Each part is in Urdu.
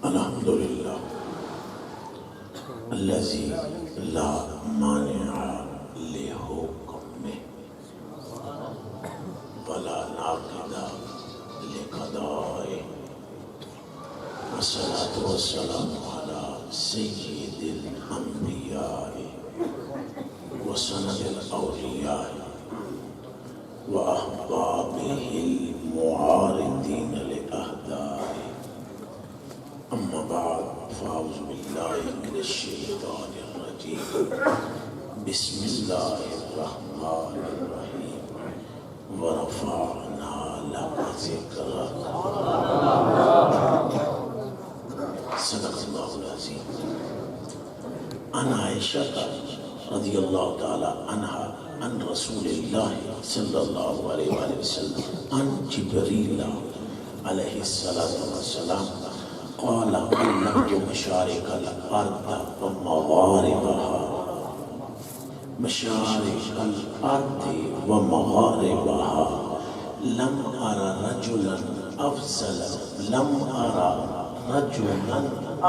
الحمد للہ الذی لا مانع لحکمہ ولا ناقض لقضائہ والصلاة والسلام علی سید الانبیاء وسند الاولیاء واحبابہ المعارضین لأہدائہ اما بعد فاعوذ باللہ من الشیطان الرجیم بسم اللہ الرحمن الرحیم ورفعنا لک ذکرک صدق اللہ العظیم. عن عائشہ رضی اللہ تعالی عنہا عن رسول اللہ صلی اللہ علیہ وآلہ وسلم عن جبریل علیہ السلام قال علمت مشارق الارض ومغاربها مشارق الارض ومغاربها لم ارى رجلا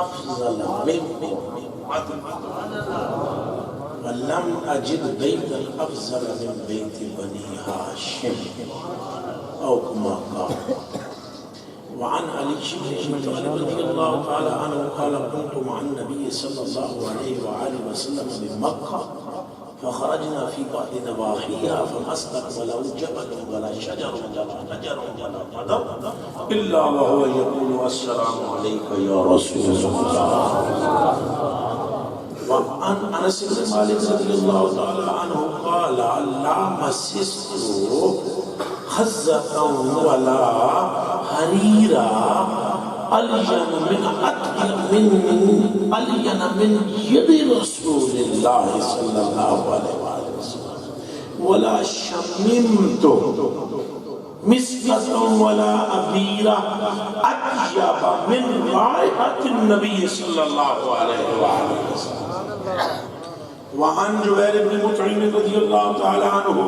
افضل مني ولم اجد بيتا افضل من بيت بني هاشم او كما قال. وعن علي بن ابي طالب رضي الله تعالى عنه قال كنت مع النبي صلى الله عليه وآله وسلم بمكة فخرجنا في بعض نواحيها فما استقبله جبل ولا شجر ولا حجر ولا مطر الا وهو يقول السلام عليك يا رسول الله. وعن انس بن مالك رضي الله تعالى عنه قال لا مسست خزة ولا حريرا ألين من يد رسول الله صلى الله عليه وسلم ولا شممت مسكة ولا أبيرا أطيب من رائحة النبي صلى الله عليه وسلم. وعن جبير بن مطعم رضي الله تعالى عنه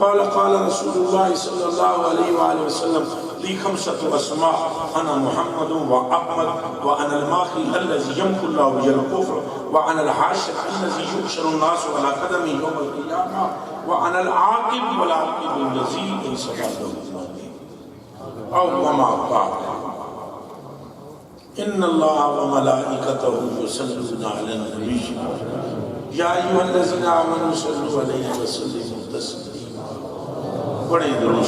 قال قال رسول الله صلى الله عليه وآله وسلم لي خمسة أسماء أنا محمد وأحمد وأنا الماحي الذي يمحو الله به الكفر وأنا الحاشر الذي يحشر الناس على قدمه يوم القيامة وأنا العاقب والعاقب الذي ليس بعده أو وما قال. إن الله وملائكته يصلون على النبي يا أيها الذين آمنوا صلوا عليه وسلموا تسليما. بڑے درود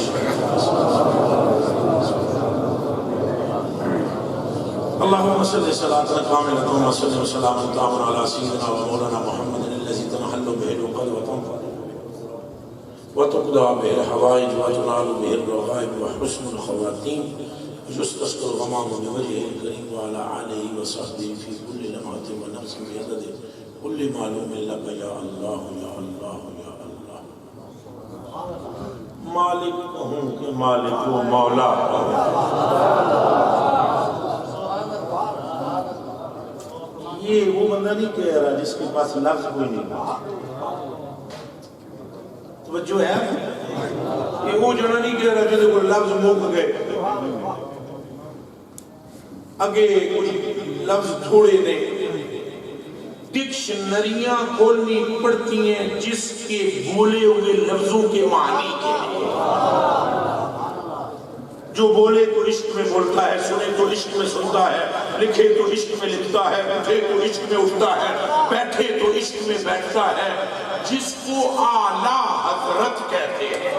اللهم صل صلاة كاملة وسلم وسلاما تاما على سيدنا ومولانا محمد الذي تنحل به العقد وتقضى به الحوائج وتنال به الرغائب وحسن الخواتيم يستسقى الغمام بوجهه الكريم وعلى آله وصحبه في كل لمحة ونفس بعدد كل معلوم لك يا الله يا الله يا الله. مالک ہوں کہ مالک و مولا. یہ وہ بندہ نہیں کہہ رہا جس کے پاس لفظ کوئی نہیں. توجہ ہے؟ یہ وہ جنہ نہیں کہہ رہا جنہیں کوئی لفظ موک گئے اگے کوئی لفظ تھوڑے نہیں. ڈکشنریاں کھولنی پڑتی ہیں جس کے بولے ہوئے لفظوں کے معنی کے لیے. جو بولے تو عشق میں بولتا ہے, سنے تو عشق میں سنتا ہے, لکھے تو عشق میں لکھتا ہے, اٹھے تو عشق میں اٹھتا ہے, بیٹھے تو عشق میں بیٹھتا ہے, جس کو اعلیٰ حضرت کہتے ہیں.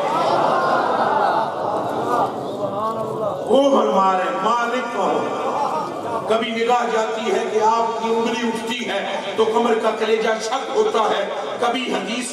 وہ فرما رہے مالک ہوں. کبھی نگاہ جاتی ہے کہ آپ کی انگلی اٹھتی ہے تو کمر کا کلیجہ شک ہوتا ہے. کبھی حدیث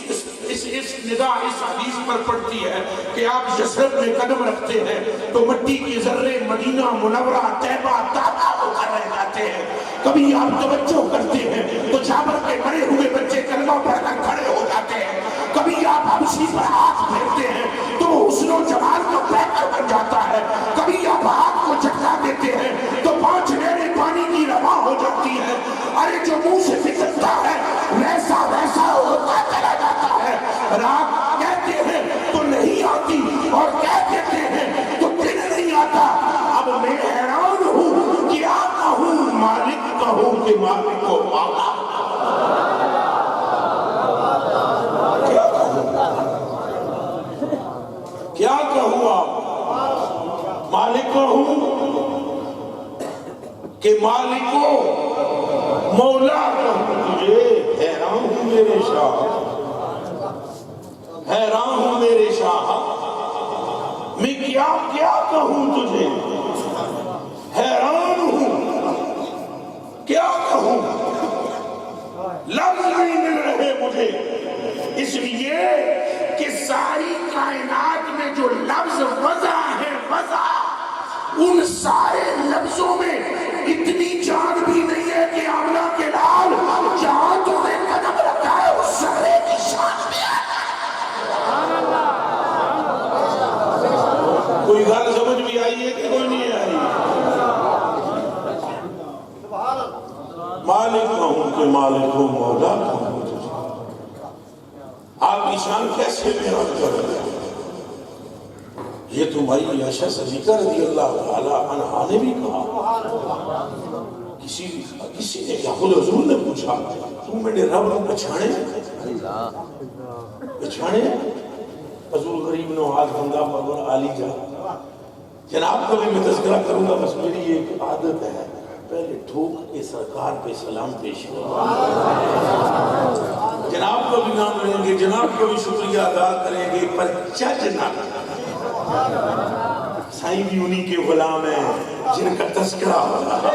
اس نگاہ اس حدیث پر پڑتی ہے کہ آپ یثرب میں قدم رکھتے ہیں تو مٹی کے ذرے مدینہ منورہ طیبہ تابہ ہو کر رہ جاتے ہیں. کبھی آپ توجہ کرتے ہیں تو جابر کے مرے ہوئے بچے کلمہ پڑھ کر کھڑے ہو جاتے ہیں. کبھی آپ حبشی پر ہاتھ پھیرتے ہیں تو وہ حسن و جمال کا پیکر بن جاتا ہے. کبھی آپ ہاتھ کو جھٹکا دیتے ہیں تو 5 نہریں پانی کی رواں ہو جاتی ہے. ارے جو منہ سے نکلتا ہے ویسا ویسا ہوتا چلا جاتا ہے. رات کہتے ہیں تو نہیں آتی اور کہہ دیتے ہیں تو دن نہیں آتا. اب میں حیران ہوں کہ آتا ہوں کہ مالکو مولا کہوں تجھے، حیران ہوں میرے شاہ، حیران ہوں میرے شاہ، میں کیا کیا کہوں تجھے، حیران ہوں کیا کہوں، لفظ نہیں مل رہے مجھے، اس لیے کہ ساری کائنات میں جو لفظ وضع ہے، وضع ان سارے لفظوں میں اتنی جان بھی نہیں ہے کہ آمنہ کے لال جہاں تو نے قدم رکھا ہے اس سرے کی شان میں ہے۔ کوئی گل سمجھ بھی آئی ہے کہ کوئی نہیں آئی؟ مالک کہوں کہ مالک ہوں، مولا کہوں تجھے، آپ کی شان کیسے بیان کر رہے ہیں؟ یہ تمہاری عائشہ صدیقہ رضی اللہ تعالیٰ عنہا نے بھی کہا، کسی نے کیا خود حضور نے پوچھا، تم میرے رب کو پچھانے حضور غریب نواز بندہ پرور عالی جا، جناب کو بھی میں تذکرہ کروں گا، بس میری ایک عادت ہے پہلے ٹھوک کے سرکار پہ سلام پیش کروں، جناب کو بھی نام لیں گے، جناب کو بھی شکریہ ادا کریں گے، پر چچ نہ سائیں بھی انہی کے غلام ہیں جن کا تذکرہ ہوتا ہے۔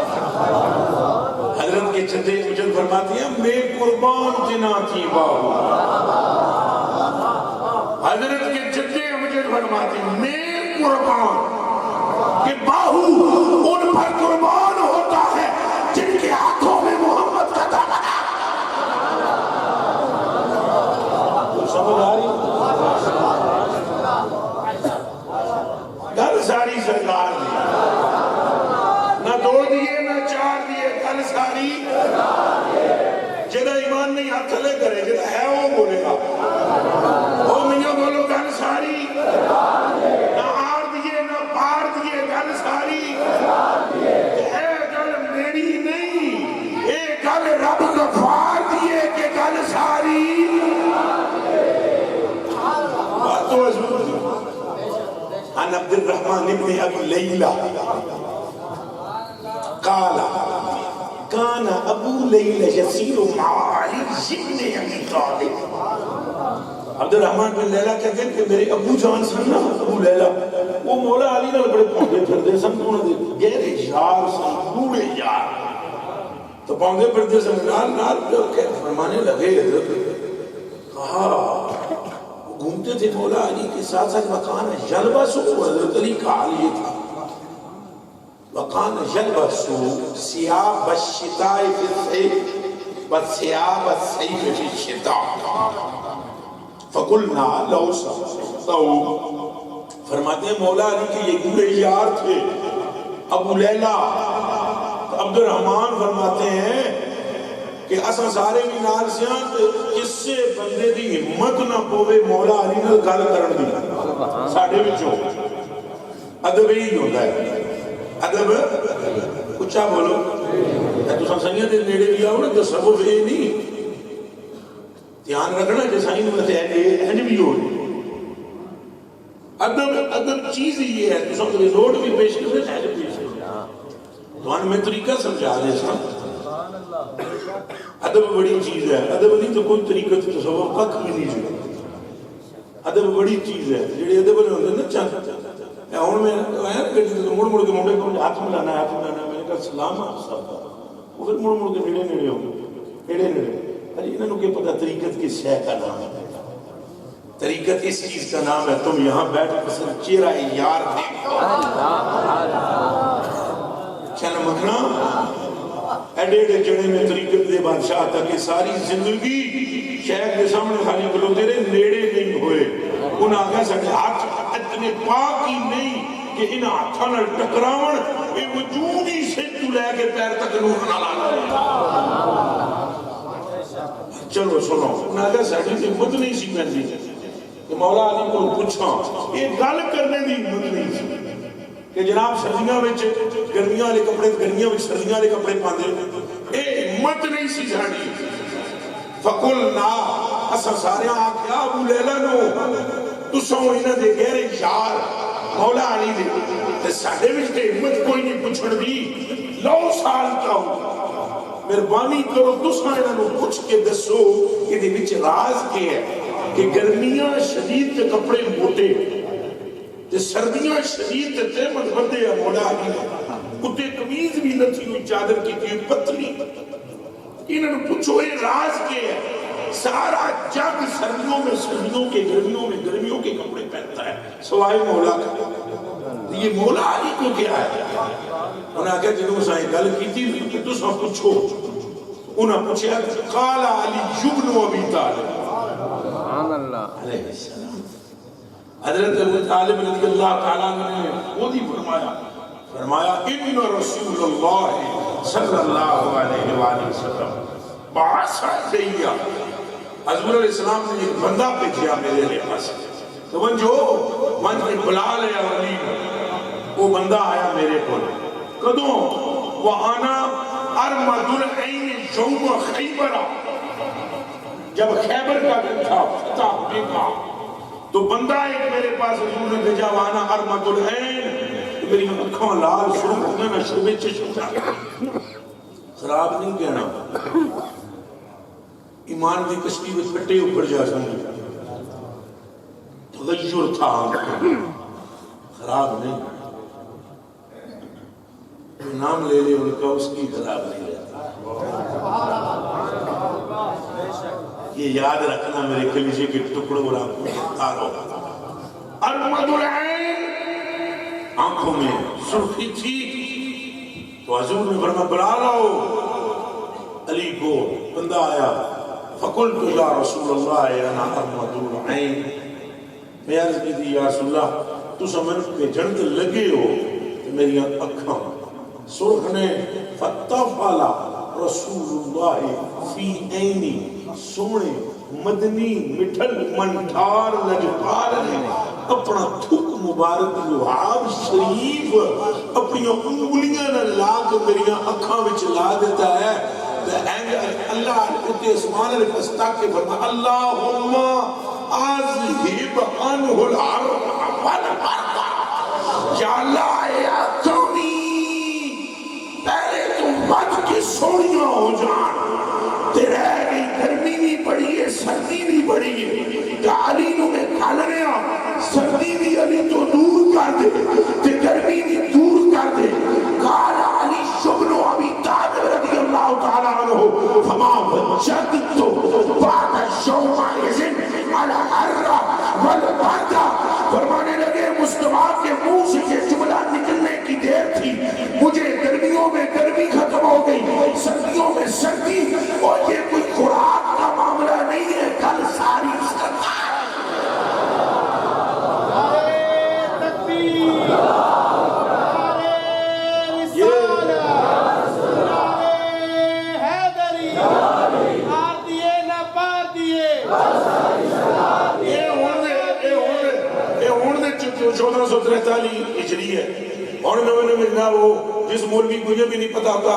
حضرت کے چندے مجھے فرماتی ہیں میں قربان جنا تھی باہو، حضرت کے چندے مجھے فرماتی ہیں میں قربان کہ باہو ان پر قربان ہوتا ہے جن کے ہاتھوں میں محمد کا دامن ہے۔ سمجھ آ رہی کل ساری سرکار دی، نہ دو دیے نہ چار دیے، کل ساری جدہ ایمان نہیں ہاتھ تھلے کرے، جدہ ہے وہ بولے گا، وہ میاں بولو کل ساری، نہ آر دیے نہ پار دیے، کل ساری ہے، کل میری نہیں، ایک کل رب غفار دیے کہ کل ساری باتوں حضور دی۔ عن عبد الرحمن ابن ابی لیلہ قال کان ابو لیلہ یسیر مع علی ابن ابی طالب۔ عبد الرحمن بن لیلہ کہتے ہیں کہ میرے ابو جان سن نا، ابو لیلہ وہ مولا علی نال بڑے پاؤندے پھردے سن، انہوں نے گہرے یار سن، بوڑھے یار، تو پاؤندے پھردے سن، نال فرمانے لگے، کہا گھومتے تھے مولا علی کے ساتھ ساتھ، وکان یلبسو، حضرت علی کا حال یہ تھا، وکان یلبسو ثیاب الشتاء فی الصیف وثیاب الصیف فی الشتاء فقلنا لو سمعتو۔ فرماتے ہیں مولا علی کے یہ بوڑھے یار تھے ابو لیلہ، عبد الرحمن فرماتے ہیں کہ اساں سارے بھی نال سیاں کس سے بندے دی ہمت نہ پوے مولا علی نال گل کرن دی، ساڈے وچوں ادب ہی ہوتا ہے، ادب اچھا بولو، تساں سائیاں دے نیڑے بھی آؤ نا، تصوف یہ نہیں دھیان رکھنا کہ سائیں میں اینج بھی ہو، ادب چیز ہی یہ ہے، تساں تو نوٹ بھی پیش کرے، اینج پیش کرے، تو میں طریقہ سمجھا دے سا، ادب بڑی چیز ہے، ادب نہیں تو کوئی طریقہ تصور کک بھی نہیں جو، ادب بڑی چیز ہے، جڑے ادب نے ہوندے نا چاند ہن میں آیا گڈی تے مڑ مڑ کے منڈے کو ہاتھ ملانا ہے، میں نے کہا سلام آپ صاحب، وہ پھر مڑ مڑ کے نیڑے نیڑے ہو نیڑے نیڑے، ارے انہوں نے کیا پتا طریقت کس شے کا نام ہے، طریقت اس چیز کا نام ہے تم یہاں بیٹھ کر صرف چہرہ یار دیکھو، چل مکھنا ایڈے ایڈے جڑے میں طریقت دے بادشاہ تک کہ ساری زندگی شیخ کے سامنے خالی کلو تیرے نیڑے نہیں ہوئے، انہاں آگا سکتے ہاتھ اتنے پاک ہی نہیں کہ انہاں ہاتھاں نال ٹکراون، اے وجود ہی سے تو لے کے پیر تک نور نہ لانا۔ چلو سنو، انہاں آگا سکتے ہمت نہیں سی پہنی کہ مولا علی کو پوچھاں، یہ گل کرنے دی ہمت نہیں سی کہ جناب سردیاں وچ گرمیاں والے کپڑے، گرمیاں وچ سردیاں والے کپڑے پاندے، اے ہمت نہیں سی ساڈی۔ فقلنا اساں سارے آکھیا ابو لیلہ نو تساں انہاں دے گہرے یار، مولا علی دے تے ساڈے وچ تے ہمت کوئی نہیں پوچھن دی 9 سال کا ہو مہربانی کرو تساں انہاں نوں پوچھ کے دسو کہ دے وچ راز کی ہے کہ گرمیاں شدید تے کپڑے موٹے تے سردیاں شدید تے تہمت بندے ہیں مولا علی نے اتے قمیض بھی لتھی ہوئی چادر کی تھی پتلی انہوں نے پوچھو یہ راز کے ہے سارا جگ سردیوں میں سردیوں کے گرمیوں کے کپڑے پہنتا ہے سوائے مولا کا یہ مولا علی کو کیا ہے انہوں نے کہا جنہوں سے گل کی تھی تو سا پوچھو انہوں نے پوچھا قال علی ابن ابی طالب علیہ السلام حضرت ابو طالب رضی اللہ تعالیٰ نے خود ہی فرمایا ان رسول اللہ صلی اللہ علیہ وآلہ وسلم بعثا الیہ حضور علیہ السلام نے ایک بندہ بھیجا میرے لئے پاس توجہ من نے بلا لیا علی وہ بندہ آیا میرے کو کدوں وَأَنَا أَرْمَدُ الْعَيْنِ يَوْمَ خَيْبَرَ جب خیبر کا دن تھا فتح ہونے کا تو بندہ ایک میرے پاس حضور نے بھیجا وَأَنَا أَرْمَدُ الْعَيْنِ میری اکھاں لال سرخ ہونے میں شعبے چشم خراب نہیں کہنا ایمان دی کشتی میں پھٹے اوپر جا سکتے تغیر تھا خراب نہیں نام لے لے ان کا اس کی خراب نہیں رہتا یہ یاد رکھنا میرے کلیجے کے ٹکڑوں اور آنکھوں کے تاروں ارمد العین آنکھوں میں سرخی تھی تو حضور نے فرمایا بلا لاؤ علی کو بندہ آیا فقلت یا رسول اللہ انا ارمد العین میں عرض کی تھی یا رسول اللہ تو سمجھ کے جنت لگے ہو کہ میری اکھاں سرخ نے فتفعل رسول اللہ فی عینی سونے مدنی مٹھل منٹھار لجپال نے اپنا تھک مبارک لعاب شریف اپنی انگلیاں نہ لاغ میری اکھاں وچ لا دیتا ہے اللہ اتے اسمان الفستا کے فرما اللہم آزہب عنہ العرب والبرد یا اللہ اے اکھامی پہلے تم بد کے سوڑیاں ہو جان تیرے گئی گرمی بھی بڑی ہے سردی بھی بڑی ہے کہ علی نو میں کھالنے سردی بھی علی تو دور کر دے کہ گرمی بھی دور کر دے قال علی شبن ابی طالب رضی اللہ تعالیٰ عنہ فما وجدت بعد شومائز علی الرہ والبرد فرمانے لگے مصطفیٰ کے منہ سے یہ جملہ نکلنے کی دیر تھی مجھے گرمیوں میں گرمی ختم ہو گئی سردیوں میں سردی اور یہ کوئی خوراک کا معاملہ نہیں ہے کل ساری سردی چودہ سو تریتالی ہجری ہے اور نوے وہ جس مولوی کو یہ بھی نہیں پتا ہوتا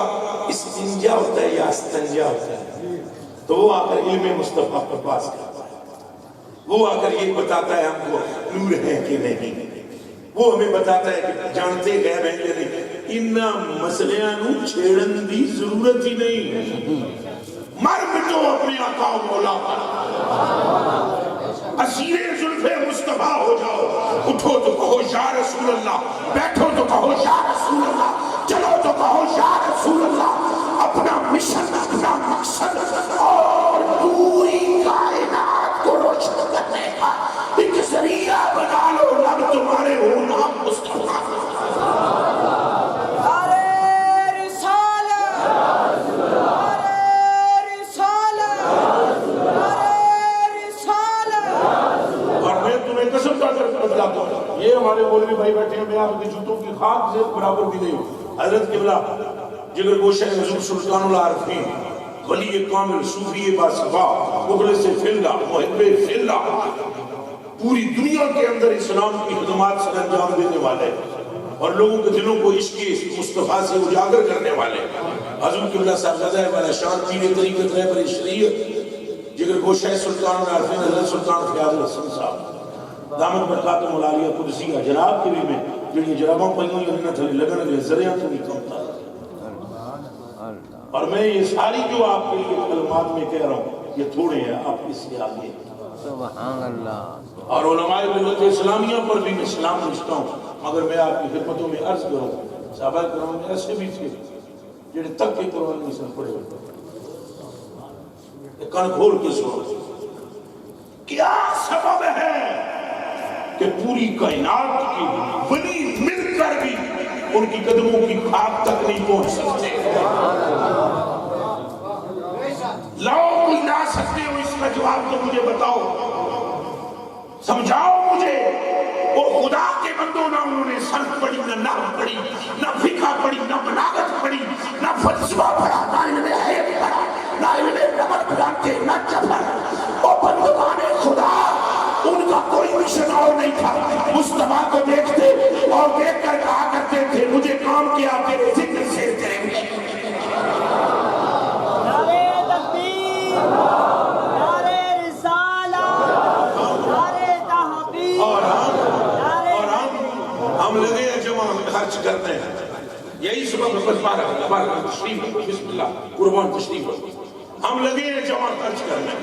استنجا ہوتا ہے یا استنجا ہوتا ہے تو وہ آ کر علم مصطفیٰ پر پاس کرتا ہے وہ آ کر یہ بتاتا ہے ہم کو نور ہے کہ نہیں وہ ہمیں بتاتا ہے کہ جانتے غیب ہیں کہ نہیں ان مسئلیاں نو چھیڑن دی ضرورت ہی نہیں مر مٹو اپنی آقا و مولا پر اسیر زلف مصطفیٰ ہو جاؤ اٹھو تو کہو یا رسول اللہ بیٹھو تو کہو یا رسول اللہ چلو تو کہو یا رسول اللہ اپنا مشن اپنا مقصد اور پوری کائنات کو روشن کرنے کا ایک ذریعہ بنا لو لب تمہارے ہو نام مصطفیٰ یہ ہمارے مولوی بھائی بیٹھے ہیں میں آپ کے جوتوں کی خاک سے برابر بھی نہیں ہوں حضرت قبلہ جگر گوشہ حضور سلطان العارفین ولی کامل صوفی باصفا مخلص فلہ محب فلہ پوری دنیا کے اندر اسلام کی خدمات سے انجام دینے والے اور لوگوں کے دلوں کو عشق مصطفیٰ سے اجاگر کرنے والے حضور قبلہ صاحب غزہ والا شان پینے طریقت رہبر شریعت جگر گوشہ سلطان العارفین حضرت سلطان فیاض الحسن صاحب دامت برکاتم العالیہ قدسیہ جناب کے بھی میں جو یہ جرابوں پہنوں یا نہ تھلے لگن لے ذریعہ تو نہیں کم تھا. اور میں یہ ساری جو آپ کے لیے کلمات میں کہہ رہا ہوں یہ تھوڑے ہیں، آپ اس سے آگے. سبحان اللہ. اور علماء ملت اسلامیہ پر بھی میں سلام بھیجتا ہوں. مگر میں آپ کی خدمتوں میں عرض کروں صحابہ کرام میں ایسے بھی تھے جنہیں تک کے قرآن نہیں سن پڑے ہوتے. کن کھول کے سو کیا سبب ہے کہ پوری کائنات کی ولی مل کر بھی ان کی قدموں کی خاک تک نہیں پہنچ سکتے؟ لاؤ کوئی لا سکتے ہو اس کا جواب تو مجھے بتاؤ، سمجھاؤ مجھے. وہ خدا کے بندوں نہ انہوں نے صرف پڑھی، نہ نحو پڑھی، نہ فقہ پڑھی، نہ بلاغت پڑھی، نہ فلسفہ پڑھا، نہ علم حدیث پڑھا، نہ علم نبوت جانتے، نہ جبر. وہ بندگان خدا ان کا کوئی مشن اور نہیں تھا. مصطفیٰ کو دیکھتے اور دیکھ کر کہا کرتے تھے مجھے کام کیا تیرے ذکر سے تیرے نعرے تکبیر، نعرے رسالت، نعرے تحقیق. اور ہم لگے ہیں جمع خرچ کرتے ہیں. یہی سبب بس تشریف بسم اللہ قربان تشریف ہم لگے ہیں جمع خرچ کرنے.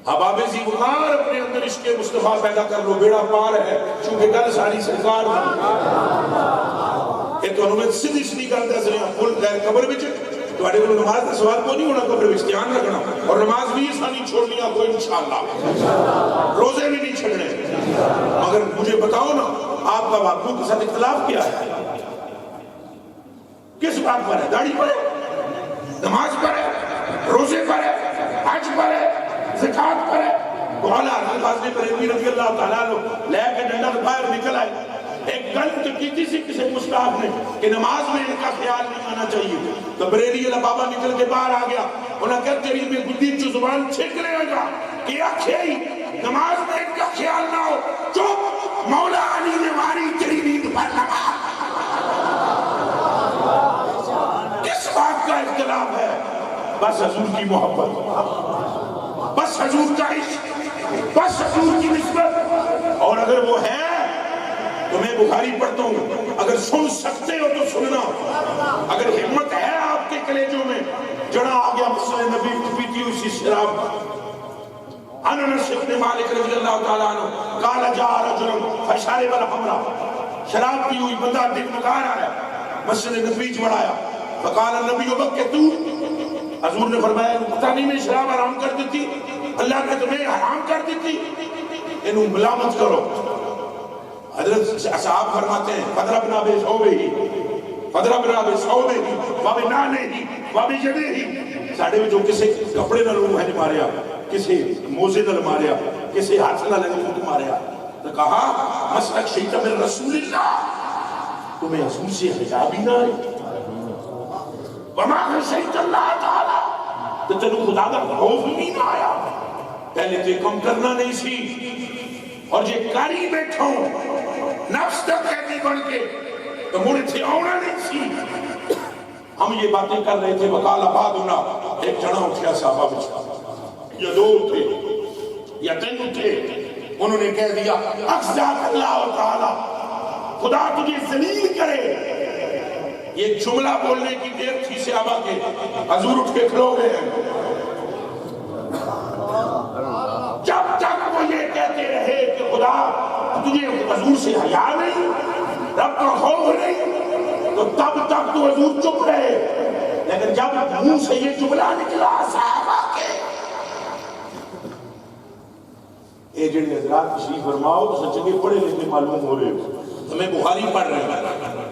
حباب ذی وقار اپنے اندر عشق مصطفیٰ پیدا کر لو، بیڑا پار ہے. چونکہ گل ساری سرکار یہ تو انہوں نے سیدھی سیدھی کر دیا سریا پھول غیر قبر بچ تو کو نماز کا سوال کو نہیں ہونا، قبر بچ دھیان رکھنا. اور نماز بھی ایسا نہیں چھوڑنی آپ کو انشاءاللہ، روزے بھی نہیں چھڑنے. مگر مجھے بتاؤ نا آپ کا باپو کے ساتھ اختلاف کیا ہے؟ کس بات پر ہے؟ داڑھی پر ہے، نماز پر ہے، روزے پر ہے، حج پر ہے، زکاة پر ہے. تو اعلیٰ حضرت بریلوی رضی اللہ تعالیٰ لے کے ڈنڈا باہر نکل آئے. ایک گل تو کی تھی کسی مستحب نے کہ نماز میں ان کا خیال نہیں آنا چاہیے. تو بریلی اللہ بابا نکل کے باہر آ گیا. انہوں نے کہا تیری میں گدی چو زبان چھک لے گا کہ اکھیئی نماز میں ان کا خیال نہ ہو. چپ، مولا علی نے ماری تیری نیند پر نماز. کس بات کا اختلاف ہے؟ بس حضور کی محبت، بس حضور کا عشق، بس حضور کی نسبت. اور اگر وہ ہے تو میں بخاری پڑھتا ہوں، اگر سن سکتے ہو تو سننا. اگر ہمت ہے آپ کے کلیجوں میں، جڑا آ گیا مسئلہ نبی کو پیتی ہوئی سی شراب. انس بن مالک رضی اللہ تعالیٰ عنہ قال جاء رجل فشرب الخمر، شراب پی ہوئی بندہ دگمگار آیا، مسجد نبی چڑھایا. فقال النبی بکتو، حضور نے فرمایا پتہ نہیں میں شراب حرام کر دیتی، اللہ نے تمہیں حرام کر دیتی، انہوں ملامت کرو. حضرت صاحب فرماتے ہیں فضربنا بثوبہ، فضربنا بثوبہ وبنعلہ وبیدہ. ساڑھے میں جو کسے کپڑے نہ لوگ ہیں ماریا، کسے موزے نہ ماریا، کسے ہاتھ نہ لگے تو ماریا. تو کہا مسلک شیطہ من رسول اللہ، تمہیں حضور سے حیا بھی نہ آئی. وما خشیت اللہ تعالی، تو تنو خدا کا خوف بھی نہ آیا. پہلے تے کم کرنا نہیں سی اور جے کاری بیٹھا ہوں نفس تک کہتی بن کے تو مڑے تھے آنا نہیں سی. ہم یہ باتیں کر رہے تھے. وقال بعضنا، ایک جنا اٹھیا صحابہ بچ یا دو تھے یا تین تھے، انہوں نے کہہ دیا اخزاک اللہ تعالی، خدا تجھے ذلیل کرے. یہ جملہ بولنے کی دیر تھی صحابہ کے، حضور اٹھ کے کھلو گئے. جب تک وہ یہ کہتے رہے کہ خدا تجھے حضور سے حیا نہیں، رب کا خوف نہیں، تو تب تک تو حضور چپ رہے. لیکن جب منہ سے یہ جملہ نکلا صحابہ کے، اے جڑے حضرات تشریف فرماؤ تو سچے پڑھے لکھے معلوم ہو رہے ہو. ہمیں بخاری پڑھ رہے ہیں.